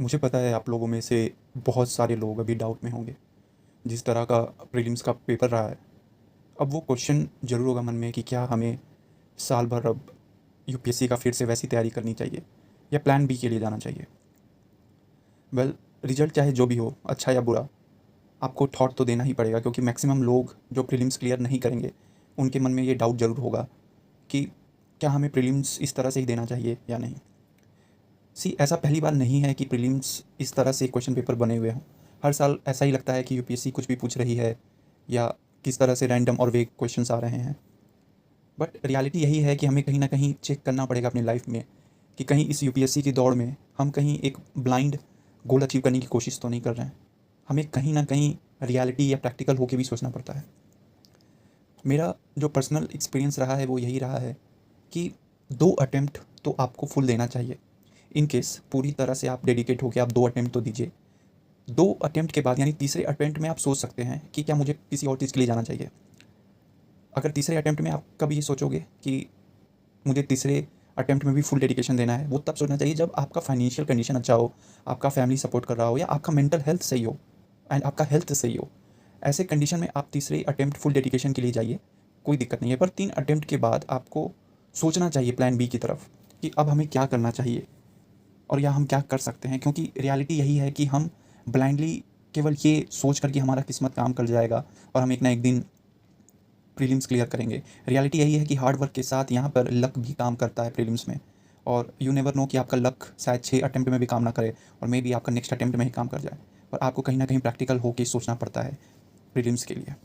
मुझे पता है आप लोगों में से बहुत सारे लोग अभी डाउट में होंगे। जिस तरह का प्रीलिम्स का पेपर रहा है, अब वो क्वेश्चन ज़रूर होगा मन में कि क्या हमें साल भर अब यूपीएससी का फिर से वैसी तैयारी करनी चाहिए या प्लान बी के लिए जाना चाहिए। वेल, रिजल्ट चाहे जो भी हो, अच्छा या बुरा, आपको थॉट तो देना ही पड़ेगा, क्योंकि मैक्सिमम लोग जो प्रीलिम्स क्लियर नहीं करेंगे उनके मन में ये डाउट ज़रूर होगा कि क्या हमें प्रीलिम्स इस तरह से ही देना चाहिए या नहीं। ऐसा पहली बार नहीं है कि प्रीलिम्स इस तरह से क्वेश्चन पेपर बने हुए हों। हर साल ऐसा ही लगता है कि यूपीएससी कुछ भी पूछ रही है या किस तरह से रैंडम और वेग क्वेश्चंस आ रहे हैं। बट रियलिटी यही है कि हमें कहीं ना कहीं चेक करना पड़ेगा अपनी लाइफ में कि कहीं इस यूपीएससी की दौड़ में हम कहीं एक ब्लाइंड गोल अचीव करने की कोशिश तो नहीं कर रहे हैं। हमें कहीं ना कहीं रियलिटी या प्रैक्टिकल होके भी सोचना पड़ता है। मेरा जो पर्सनल एक्सपीरियंस रहा है वो यही रहा है कि 2 अटेम्प्ट तो आपको फुल देना चाहिए। इन केस पूरी तरह से आप डेडिकेट होकर आप 2 अटेम्प्ट तो दीजिए। 2 अटेम्प्ट के बाद यानी तीसरे अटेम्प्ट में आप सोच सकते हैं कि क्या मुझे किसी और चीज़ के लिए जाना चाहिए। अगर तीसरे अटेम्प्ट में आप कभी ये सोचोगे कि मुझे तीसरे अटेम्प्ट में भी फुल डेडिकेशन देना है, वो तब सोचना चाहिए जब आपका फाइनेंशियल कंडीशन अच्छा हो, आपका फैमिली सपोर्ट कर रहा हो या आपका मेंटल हेल्थ सही हो एंड आपका हेल्थ सही हो। ऐसे कंडीशन में आप तीसरे अटेम्प्ट फुल डेडिकेशन के लिए जाइए, कोई दिक्कत नहीं है। पर 3 अटेम्प्ट के बाद आपको सोचना चाहिए प्लान बी की तरफ कि अब हमें क्या करना चाहिए और या हम क्या कर सकते हैं, क्योंकि रियलिटी यही है कि हम ब्लाइंडली केवल ये सोच कर कि हमारा किस्मत काम कर जाएगा और हम एक ना एक दिन प्रीलिम्स क्लियर करेंगे। रियलिटी यही है कि हार्ड वर्क के साथ यहाँ पर लक भी काम करता है प्रीलिम्स में। और यू नेवर नो कि आपका लक शायद 6 अटेम्प्ट में भी काम ना करे और मे बी आपका नेक्स्ट अटेम्प्ट में ही काम कर जाए। पर आपको कहीं ना कहीं प्रैक्टिकल होकर सोचना पड़ता है प्रीलिम्स के लिए।